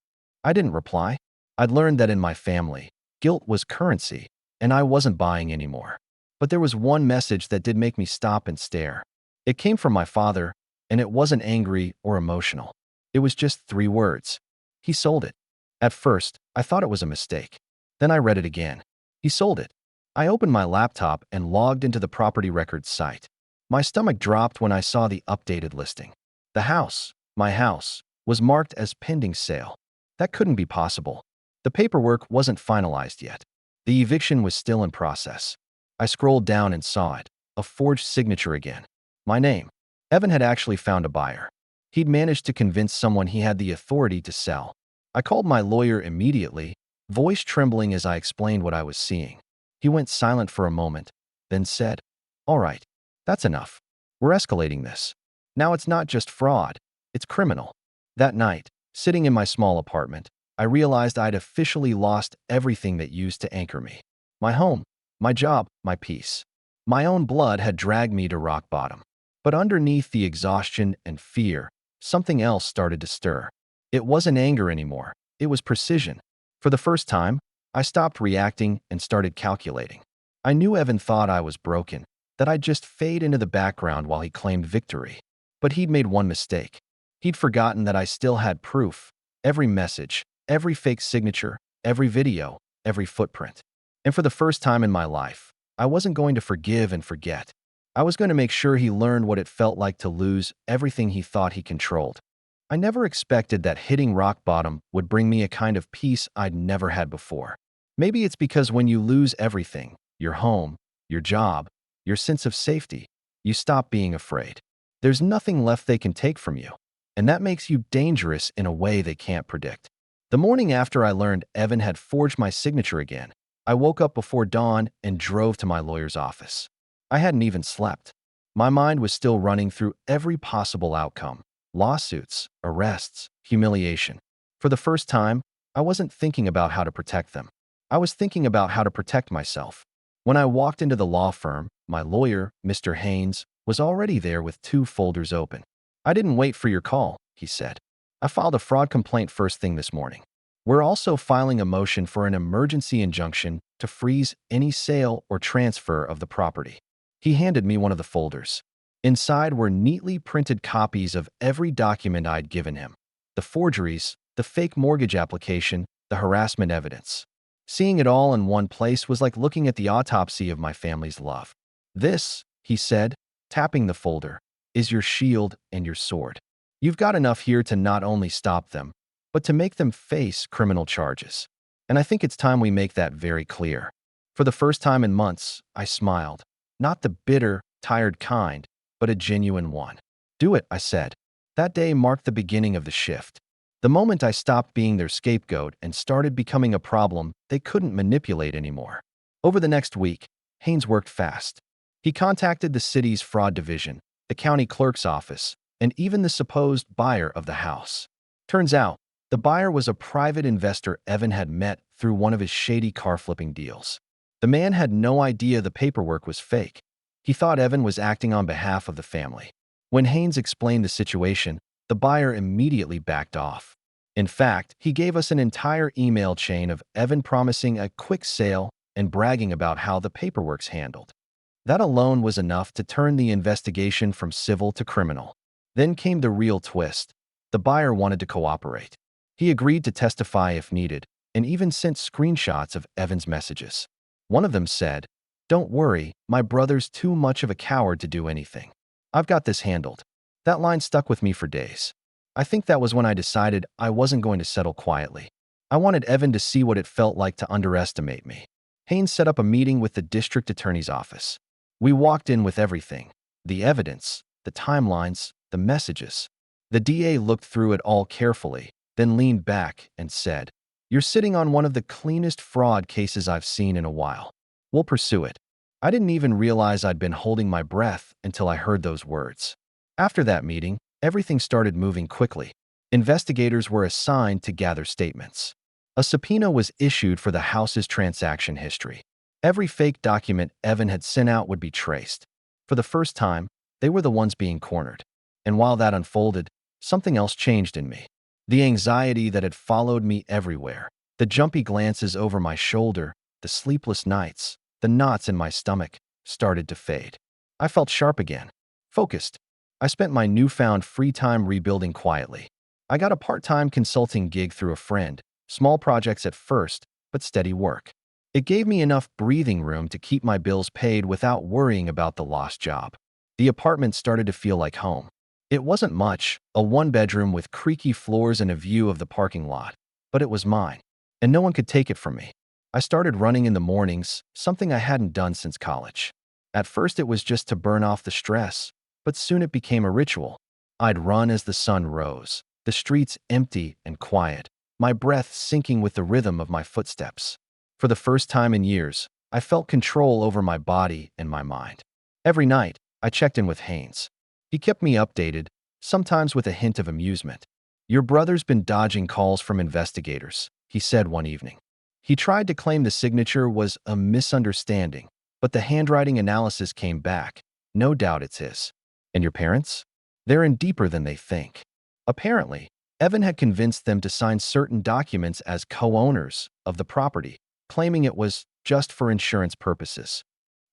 I didn't reply. I'd learned that in my family, guilt was currency, and I wasn't buying anymore. But there was one message that did make me stop and stare. It came from my father, and it wasn't angry or emotional. It was just 3 words. He sold it. At first, I thought it was a mistake. Then I read it again. He sold it. I opened my laptop and logged into the property records site. My stomach dropped when I saw the updated listing. The house, my house, was marked as pending sale. That couldn't be possible. The paperwork wasn't finalized yet. The eviction was still in process. I scrolled down and saw it, a forged signature again. My name. Evan had actually found a buyer. He'd managed to convince someone he had the authority to sell. I called my lawyer immediately, voice trembling as I explained what I was seeing. He went silent for a moment, then said, "All right, that's enough. We're escalating this. Now it's not just fraud, it's criminal." That night, sitting in my small apartment, I realized I'd officially lost everything that used to anchor me. My home, my job, my peace. My own blood had dragged me to rock bottom. But underneath the exhaustion and fear, something else started to stir. It wasn't anger anymore. It was precision. For the first time, I stopped reacting and started calculating. I knew Evan thought I was broken, that I'd just fade into the background while he claimed victory. But he'd made one mistake. He'd forgotten that I still had proof. Every message, every fake signature, every video, every footprint. And for the first time in my life, I wasn't going to forgive and forget. I was going to make sure he learned what it felt like to lose everything he thought he controlled. I never expected that hitting rock bottom would bring me a kind of peace I'd never had before. Maybe it's because when you lose everything, your home, your job, your sense of safety, you stop being afraid. There's nothing left they can take from you, and that makes you dangerous in a way they can't predict. The morning after I learned Evan had forged my signature again, I woke up before dawn and drove to my lawyer's office. I hadn't even slept. My mind was still running through every possible outcome: lawsuits, arrests, humiliation. For the first time, I wasn't thinking about how to protect them. I was thinking about how to protect myself. When I walked into the law firm, my lawyer, Mr. Haynes, was already there with 2 folders open. "I didn't wait for your call," he said. "I filed a fraud complaint first thing this morning. We're also filing a motion for an emergency injunction to freeze any sale or transfer of the property." He handed me one of the folders. Inside were neatly printed copies of every document I'd given him: the forgeries, the fake mortgage application, the harassment evidence. Seeing it all in one place was like looking at the autopsy of my family's love. This, he said, tapping the folder, is your shield and your sword. You've got enough here to not only stop them, but to make them face criminal charges. And I think it's time we make that very clear. For the first time in months, I smiled. Not the bitter, tired kind, but a genuine one. Do it, I said. That day marked the beginning of the shift. The moment I stopped being their scapegoat and started becoming a problem they couldn't manipulate anymore. Over the next week, Haynes worked fast. He contacted the city's fraud division, the county clerk's office, and even the supposed buyer of the house. Turns out, the buyer was a private investor Evan had met through one of his shady car-flipping deals. The man had no idea the paperwork was fake. He thought Evan was acting on behalf of the family. When Haynes explained the situation, the buyer immediately backed off. In fact, he gave us an entire email chain of Evan promising a quick sale and bragging about how the paperwork's handled. That alone was enough to turn the investigation from civil to criminal. Then came the real twist. The buyer wanted to cooperate. He agreed to testify if needed, and even sent screenshots of Evan's messages. One of them said, "Don't worry, my brother's too much of a coward to do anything. I've got this handled." That line stuck with me for days. I think that was when I decided I wasn't going to settle quietly. I wanted Evan to see what it felt like to underestimate me. Haynes set up a meeting with the district attorney's office. We walked in with everything: the evidence, the timelines, the messages. The DA looked through it all carefully, then leaned back and said, "You're sitting on one of the cleanest fraud cases I've seen in a while. We'll pursue it." I didn't even realize I'd been holding my breath until I heard those words. After that meeting, everything started moving quickly. Investigators were assigned to gather statements. A subpoena was issued for the house's transaction history. Every fake document Evan had sent out would be traced. For the first time, they were the ones being cornered. And while that unfolded, something else changed in me. The anxiety that had followed me everywhere, the jumpy glances over my shoulder, the sleepless nights, the knots in my stomach, started to fade. I felt sharp again, focused. I spent my newfound free time rebuilding quietly. I got a part-time consulting gig through a friend, small projects at first, but steady work. It gave me enough breathing room to keep my bills paid without worrying about the lost job. The apartment started to feel like home. It wasn't much, a one-bedroom with creaky floors and a view of the parking lot, but it was mine, and no one could take it from me. I started running in the mornings, something I hadn't done since college. At first it was just to burn off the stress, but soon it became a ritual. I'd run as the sun rose, the streets empty and quiet, my breath syncing with the rhythm of my footsteps. For the first time in years, I felt control over my body and my mind. Every night, I checked in with Haynes. He kept me updated, sometimes with a hint of amusement. "Your brother's been dodging calls from investigators," he said one evening. He tried to claim the signature was a misunderstanding, but the handwriting analysis came back. No doubt it's his. "And your parents? They're in deeper than they think." Apparently, Evan had convinced them to sign certain documents as co-owners of the property, claiming it was just for insurance purposes.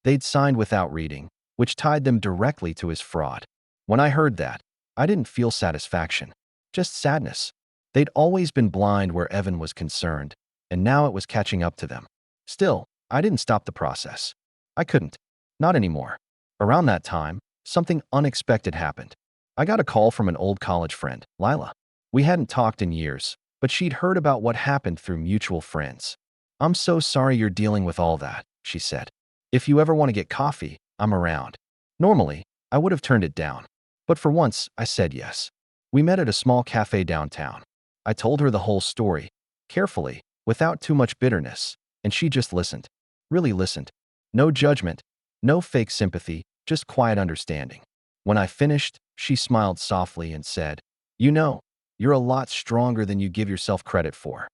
They'd signed without reading, which tied them directly to his fraud. When I heard that, I didn't feel satisfaction, just sadness. They'd always been blind where Evan was concerned, and now it was catching up to them. Still, I didn't stop the process. I couldn't. Not anymore. Around that time, something unexpected happened. I got a call from an old college friend, Lila. We hadn't talked in years, but she'd heard about what happened through mutual friends. "I'm so sorry you're dealing with all that," she said. "If you ever want to get coffee, I'm around." Normally, I would have turned it down, but for once, I said yes. We met at a small cafe downtown. I told her the whole story, carefully, without too much bitterness, and she just listened. Really listened. No judgment, no fake sympathy, just quiet understanding. When I finished, she smiled softly and said, "You know, you're a lot stronger than you give yourself credit for."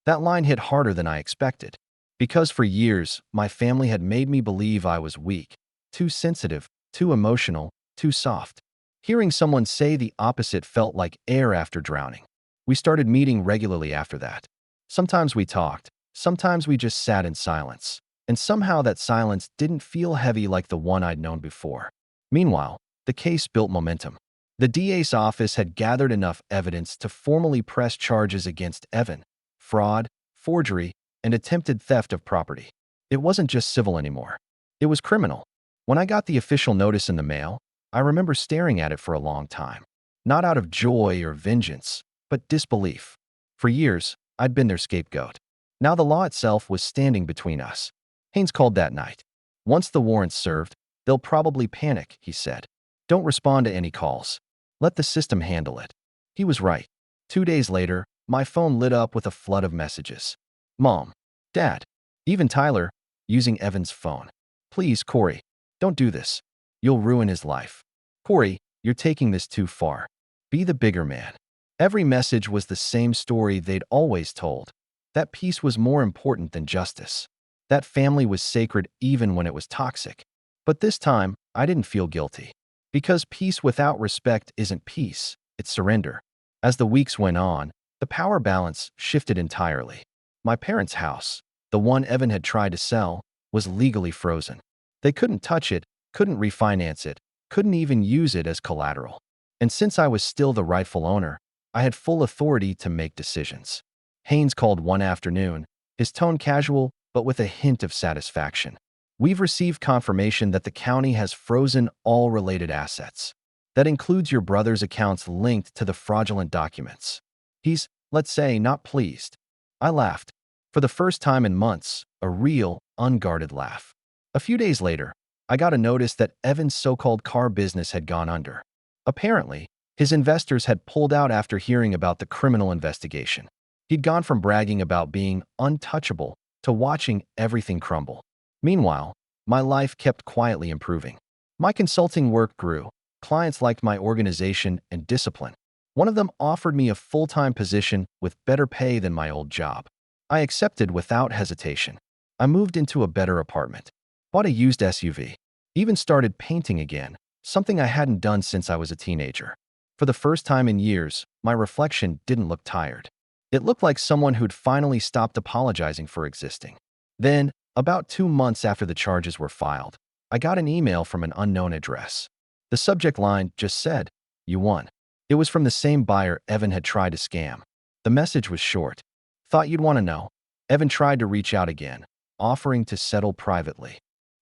That line hit harder than I expected, because for years, my family had made me believe I was weak, too sensitive, too emotional, too soft. Hearing someone say the opposite felt like air after drowning. We started meeting regularly after that. Sometimes we talked, sometimes we just sat in silence, and somehow that silence didn't feel heavy like the one I'd known before. Meanwhile, the case built momentum. The DA's office had gathered enough evidence to formally press charges against Evan: fraud, forgery, and attempted theft of property. It wasn't just civil anymore. It was criminal. When I got the official notice in the mail, I remember staring at it for a long time. Not out of joy or vengeance, but disbelief. For years, I'd been their scapegoat. Now the law itself was standing between us. Haynes called that night. Once the warrant's served, they'll probably panic, he said. Don't respond to any calls. Let the system handle it. He was right. 2 days later, my phone lit up with a flood of messages. Mom, Dad, even Tyler, using Evan's phone. Please, Corey, don't do this. You'll ruin his life. Corey, you're taking this too far. Be the bigger man. Every message was the same story they'd always told. That peace was more important than justice. That family was sacred even when it was toxic. But this time, I didn't feel guilty. Because peace without respect isn't peace, it's surrender. As the weeks went on, the power balance shifted entirely. My parents' house, the one Evan had tried to sell, was legally frozen. They couldn't touch it, couldn't refinance it, couldn't even use it as collateral. And since I was still the rightful owner, I had full authority to make decisions. Haynes called one afternoon, his tone casual but with a hint of satisfaction. We've received confirmation that the county has frozen all related assets. That includes your brother's accounts linked to the fraudulent documents. He's, let's say, not pleased. I laughed. For the first time in months, a real, unguarded laugh. A few days later, I got a notice that Evan's so-called car business had gone under. Apparently, his investors had pulled out after hearing about the criminal investigation. He'd gone from bragging about being untouchable to watching everything crumble. Meanwhile, my life kept quietly improving. My consulting work grew. Clients liked my organization and discipline. One of them offered me a full-time position with better pay than my old job. I accepted without hesitation. I moved into a better apartment, bought a used SUV, even started painting again, something I hadn't done since I was a teenager. For the first time in years, my reflection didn't look tired. It looked like someone who'd finally stopped apologizing for existing. Then, about 2 months after the charges were filed, I got an email from an unknown address. The subject line just said, "You won." It was from the same buyer Evan had tried to scam. The message was short. Thought you'd want to know. Evan tried to reach out again, offering to settle privately.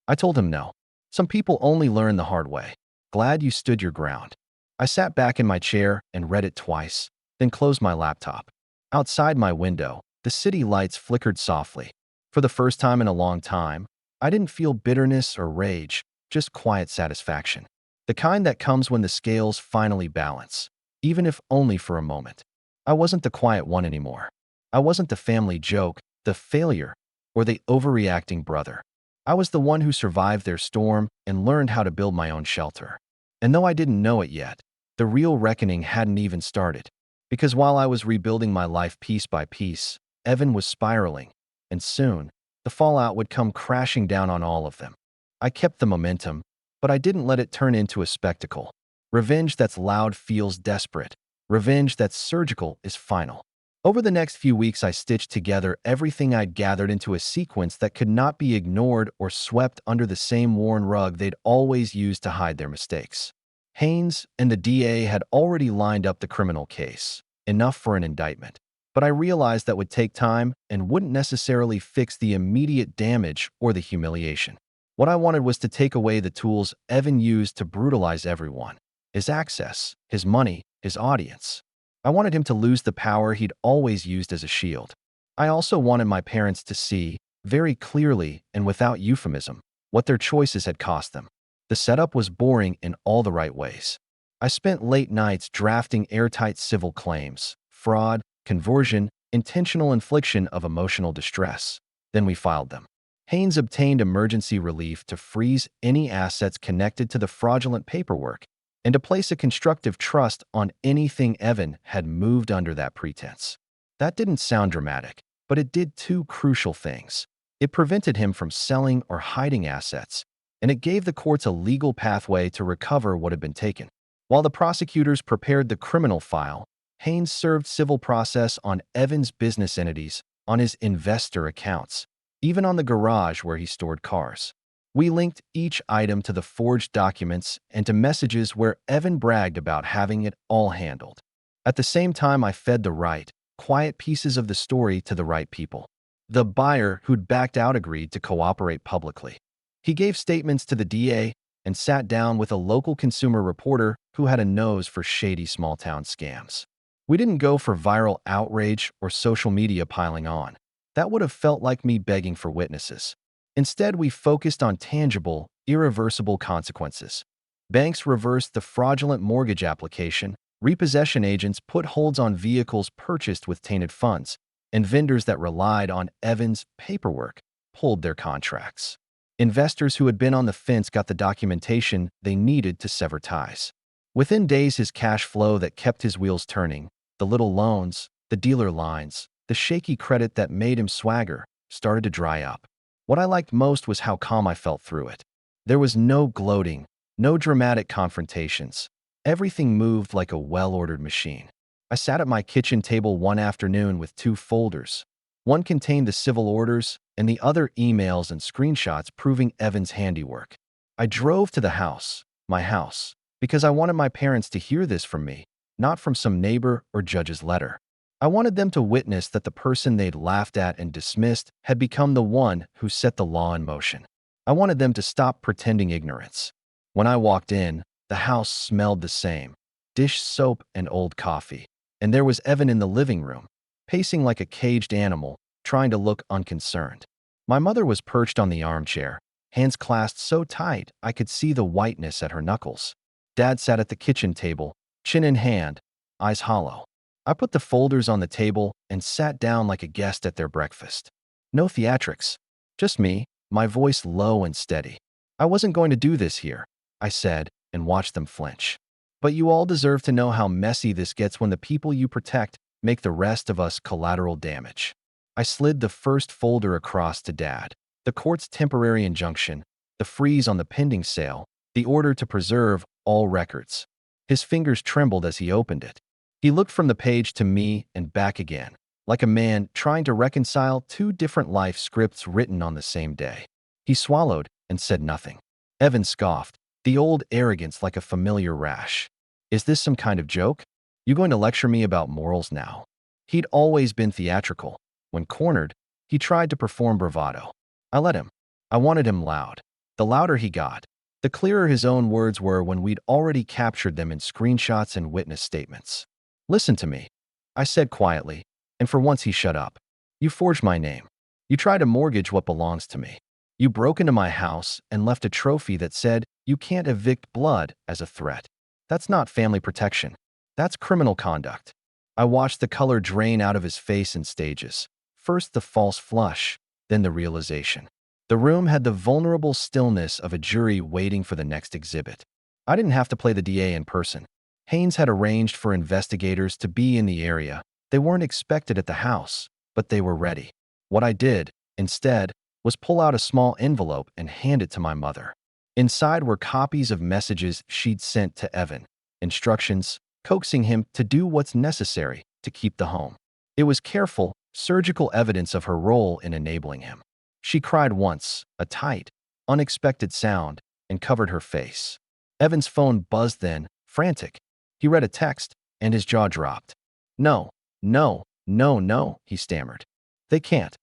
I told him no. Some people only learn the hard way. Glad you stood your ground. I sat back in my chair and read it twice, then closed my laptop. Outside my window, the city lights flickered softly. For the first time in a long time, I didn't feel bitterness or rage, just quiet satisfaction. The kind that comes when the scales finally balance, even if only for a moment. I wasn't the quiet one anymore. I wasn't the family joke, the failure, or the overreacting brother. I was the one who survived their storm and learned how to build my own shelter. And though I didn't know it yet, the real reckoning hadn't even started. Because while I was rebuilding my life piece by piece, Evan was spiraling, and soon, the fallout would come crashing down on all of them. I kept the momentum, but I didn't let it turn into a spectacle. Revenge that's loud feels desperate. Revenge that's surgical is final. Over the next few weeks, I stitched together everything I'd gathered into a sequence that could not be ignored or swept under the same worn rug they'd always used to hide their mistakes. Haynes and the DA had already lined up the criminal case, enough for an indictment. But I realized that would take time and wouldn't necessarily fix the immediate damage or the humiliation. What I wanted was to take away the tools Evan used to brutalize everyone: his access, his money, his audience. I wanted him to lose the power he'd always used as a shield. I also wanted my parents to see, very clearly and without euphemism, what their choices had cost them. The setup was boring in all the right ways. I spent late nights drafting airtight civil claims: fraud, conversion, intentional infliction of emotional distress. Then we filed them. Haynes obtained emergency relief to freeze any assets connected to the fraudulent paperwork and to place a constructive trust on anything Evan had moved under that pretense. That didn't sound dramatic, but it did two crucial things. It prevented him from selling or hiding assets, and it gave the courts a legal pathway to recover what had been taken. While the prosecutors prepared the criminal file, Haynes served civil process on Evan's business entities, on his investor accounts, even on the garage where he stored cars. We linked each item to the forged documents and to messages where Evan bragged about having it all handled. At the same time, I fed the right, quiet pieces of the story to the right people. The buyer who'd backed out agreed to cooperate publicly. He gave statements to the DA and sat down with a local consumer reporter who had a nose for shady small-town scams. We didn't go for viral outrage or social media piling on. That would have felt like me begging for witnesses. Instead, we focused on tangible, irreversible consequences. Banks reversed the fraudulent mortgage application, repossession agents put holds on vehicles purchased with tainted funds, and vendors that relied on Evan's paperwork pulled their contracts. Investors who had been on the fence got the documentation they needed to sever ties. Within days, his cash flow that kept his wheels turning, the little loans, the dealer lines, the shaky credit that made him swagger, started to dry up. What I liked most was how calm I felt through it. There was no gloating, no dramatic confrontations. Everything moved like a well-ordered machine. I sat at my kitchen table one afternoon with two folders. One contained the civil orders and the other emails and screenshots proving Evan's handiwork. I drove to the house, my house, because I wanted my parents to hear this from me, not from some neighbor or judge's letter. I wanted them to witness that the person they'd laughed at and dismissed had become the one who set the law in motion. I wanted them to stop pretending ignorance. When I walked in, the house smelled the same: dish soap and old coffee. And there was Evan in the living room, pacing like a caged animal, trying to look unconcerned. My mother was perched on the armchair, hands clasped so tight I could see the whiteness at her knuckles. Dad sat at the kitchen table, chin in hand, eyes hollow. I put the folders on the table and sat down like a guest at their breakfast. No theatrics, just me, my voice low and steady. I wasn't going to do this here, I said, and watched them flinch. But you all deserve to know how messy this gets when the people you protect make the rest of us collateral damage. I slid the first folder across to Dad. The court's temporary injunction, the freeze on the pending sale, the order to preserve all records. His fingers trembled as he opened it. He looked from the page to me and back again, like a man trying to reconcile two different life scripts written on the same day. He swallowed and said nothing. Evan scoffed, the old arrogance like a familiar rash. Is this some kind of joke? You going to lecture me about morals now? He'd always been theatrical. When cornered, he tried to perform bravado. I let him. I wanted him loud. The louder he got, the clearer his own words were when we'd already captured them in screenshots and witness statements. Listen to me, I said quietly, and for once he shut up. You forged my name. You tried to mortgage what belongs to me. You broke into my house and left a trophy that said you can't evict blood as a threat. That's not family protection. That's criminal conduct. I watched the color drain out of his face in stages. First the false flush, then the realization. The room had the vulnerable stillness of a jury waiting for the next exhibit. I didn't have to play the DA in person. Haynes had arranged for investigators to be in the area. They weren't expected at the house, but they were ready. What I did, instead, was pull out a small envelope and hand it to my mother. Inside were copies of messages she'd sent to Evan, instructions, coaxing him to do what's necessary to keep the home. It was careful, surgical evidence of her role in enabling him. She cried once, a tight, unexpected sound, and covered her face. Evan's phone buzzed then, frantic. He read a text, and his jaw dropped. No, no, no, no, he stammered. They can't.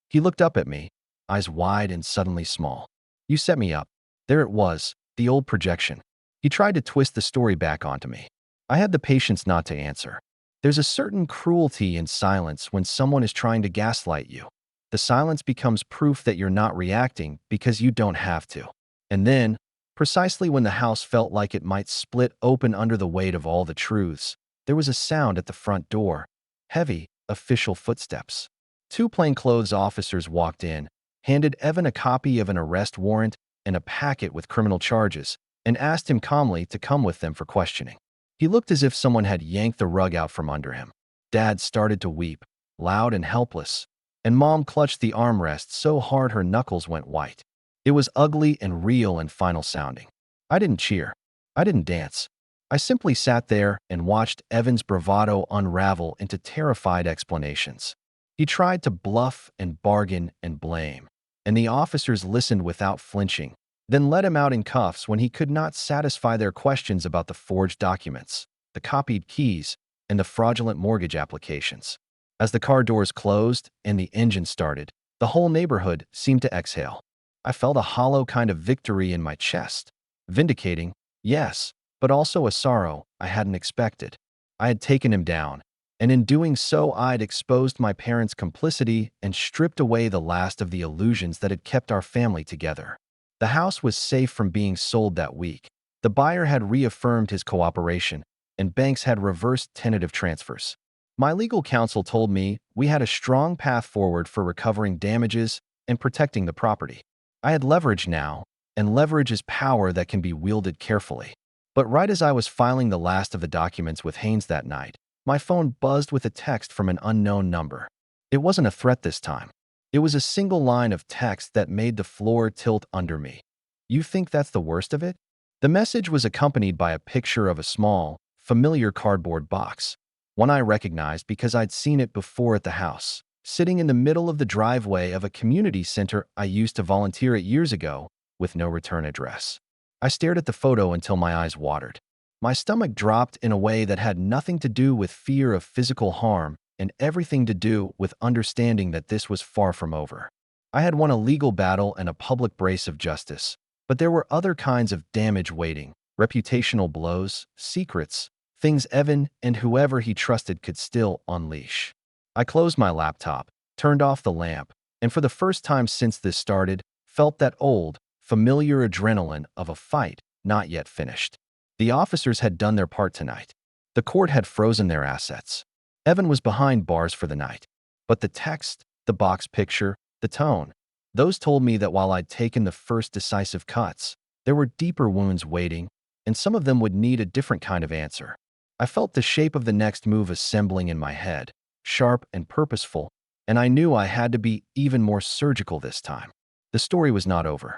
He looked up at me, eyes wide and suddenly small. You set me up. There it was, the old projection. He tried to twist the story back onto me. I had the patience not to answer. There's a certain cruelty in silence when someone is trying to gaslight you. The silence becomes proof that you're not reacting because you don't have to. And then, precisely when the house felt like it might split open under the weight of all the truths, there was a sound at the front door. Heavy, official footsteps. Two plainclothes officers walked in, handed Evan a copy of an arrest warrant and a packet with criminal charges, and asked him calmly to come with them for questioning. He looked as if someone had yanked the rug out from under him. Dad started to weep, loud and helpless, and Mom clutched the armrest so hard her knuckles went white. It was ugly and real and final sounding. I didn't cheer. I didn't dance. I simply sat there and watched Evan's bravado unravel into terrified explanations. He tried to bluff and bargain and blame, and the officers listened without flinching, then let him out in cuffs when he could not satisfy their questions about the forged documents, the copied keys, and the fraudulent mortgage applications. As the car doors closed and the engine started, the whole neighborhood seemed to exhale. I felt a hollow kind of victory in my chest. Vindicating, yes, but also a sorrow I hadn't expected. I had taken him down, and in doing so I'd exposed my parents' complicity and stripped away the last of the illusions that had kept our family together. The house was safe from being sold that week. The buyer had reaffirmed his cooperation, and banks had reversed tentative transfers. My legal counsel told me we had a strong path forward for recovering damages and protecting the property. I had leverage now, and leverage is power that can be wielded carefully. But right as I was filing the last of the documents with Haynes that night, my phone buzzed with a text from an unknown number. It wasn't a threat this time. It was a single line of text that made the floor tilt under me. You think that's the worst of it? The message was accompanied by a picture of a small, familiar cardboard box, one I recognized because I'd seen it before at the house, sitting in the middle of the driveway of a community center I used to volunteer at years ago, with no return address. I stared at the photo until my eyes watered. My stomach dropped in a way that had nothing to do with fear of physical harm and everything to do with understanding that this was far from over. I had won a legal battle and a public brace of justice, but there were other kinds of damage waiting: reputational blows, secrets, things Evan and whoever he trusted could still unleash. I closed my laptop, turned off the lamp, and for the first time since this started, felt that old, familiar adrenaline of a fight not yet finished. The officers had done their part tonight. The court had frozen their assets. Evan was behind bars for the night. But the text, the box picture, the tone, those told me that while I'd taken the first decisive cuts, there were deeper wounds waiting, and some of them would need a different kind of answer. I felt the shape of the next move assembling in my head, sharp and purposeful, and I knew I had to be even more surgical this time. The story was not over.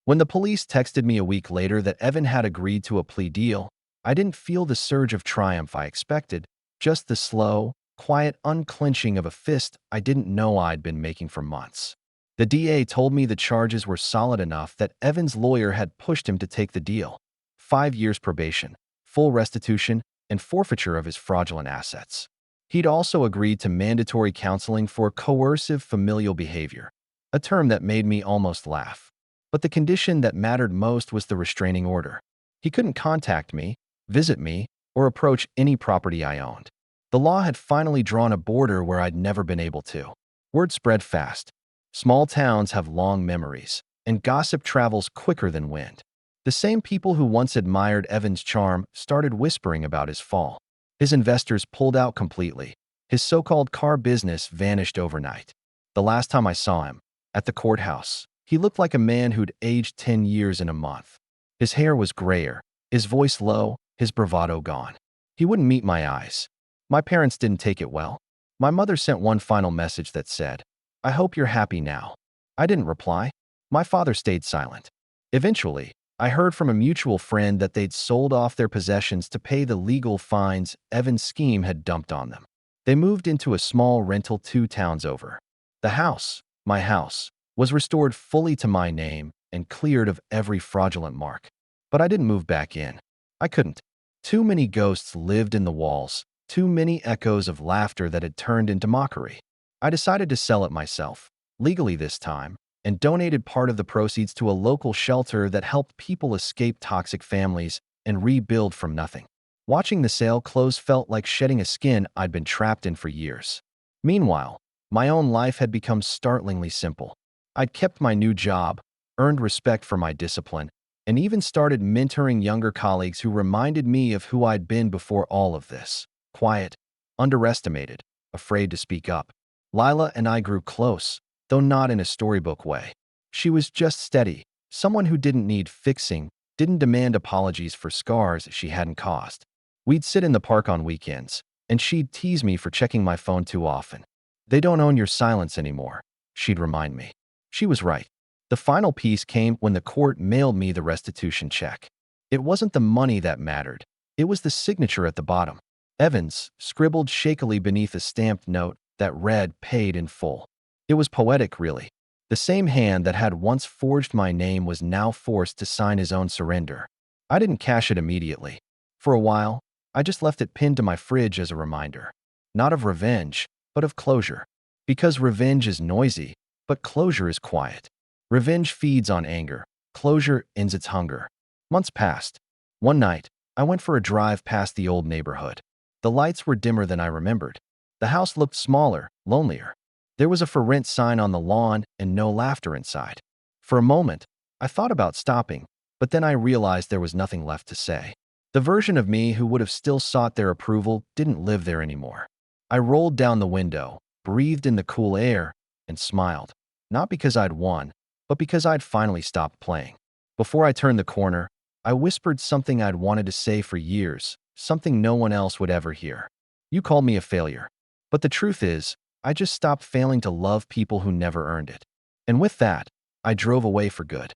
When the police texted me a week later that Evan had agreed to a plea deal, I didn't feel the surge of triumph I expected, just the slow, quiet unclenching of a fist I didn't know I'd been making for months. The DA told me the charges were solid enough that Evan's lawyer had pushed him to take the deal: 5 years probation, full restitution, and forfeiture of his fraudulent assets. He'd also agreed to mandatory counseling for coercive familial behavior, a term that made me almost laugh. But the condition that mattered most was the restraining order. He couldn't contact me, visit me, or approach any property I owned. The law had finally drawn a border where I'd never been able to. Word spread fast. Small towns have long memories, and gossip travels quicker than wind. The same people who once admired Evan's charm started whispering about his fall. His investors pulled out completely. His so-called car business vanished overnight. The last time I saw him, at the courthouse, he looked like a man who'd aged 10 years in a month. His hair was grayer, his voice low, his bravado gone. He wouldn't meet my eyes. My parents didn't take it well. My mother sent one final message that said, "I hope you're happy now." I didn't reply. My father stayed silent. Eventually, I heard from a mutual friend that they'd sold off their possessions to pay the legal fines Evan's scheme had dumped on them. They moved into a small rental 2 towns over. The house, my house, was restored fully to my name and cleared of every fraudulent mark. But I didn't move back in. I couldn't. Too many ghosts lived in the walls, too many echoes of laughter that had turned into mockery. I decided to sell it myself, legally this time, and donated part of the proceeds to a local shelter that helped people escape toxic families and rebuild from nothing. Watching the sale close felt like shedding a skin I'd been trapped in for years. Meanwhile, my own life had become startlingly simple. I'd kept my new job, earned respect for my discipline, and even started mentoring younger colleagues who reminded me of who I'd been before all of this: quiet, underestimated, afraid to speak up. Lila and I grew close, though not in a storybook way. She was just steady, someone who didn't need fixing, didn't demand apologies for scars she hadn't caused. We'd sit in the park on weekends, and she'd tease me for checking my phone too often. "They don't own your silence anymore," she'd remind me. She was right. The final piece came when the court mailed me the restitution check. It wasn't the money that mattered. It was the signature at the bottom. Evans, scribbled shakily beneath a stamped note that read "paid in full." It was poetic, really. The same hand that had once forged my name was now forced to sign his own surrender. I didn't cash it immediately. For a while, I just left it pinned to my fridge as a reminder. Not of revenge, but of closure. Because revenge is noisy, but closure is quiet. Revenge feeds on anger. Closure ends its hunger. Months passed. One night, I went for a drive past the old neighborhood. The lights were dimmer than I remembered. The house looked smaller, lonelier. There was a for rent sign on the lawn and no laughter inside. For a moment, I thought about stopping, but then I realized there was nothing left to say. The version of me who would have still sought their approval didn't live there anymore. I rolled down the window, breathed in the cool air, and smiled. Not because I'd won, but because I'd finally stopped playing. Before I turned the corner, I whispered something I'd wanted to say for years, something no one else would ever hear. You called me a failure. But the truth is, I just stopped failing to love people who never earned it. And with that, I drove away for good.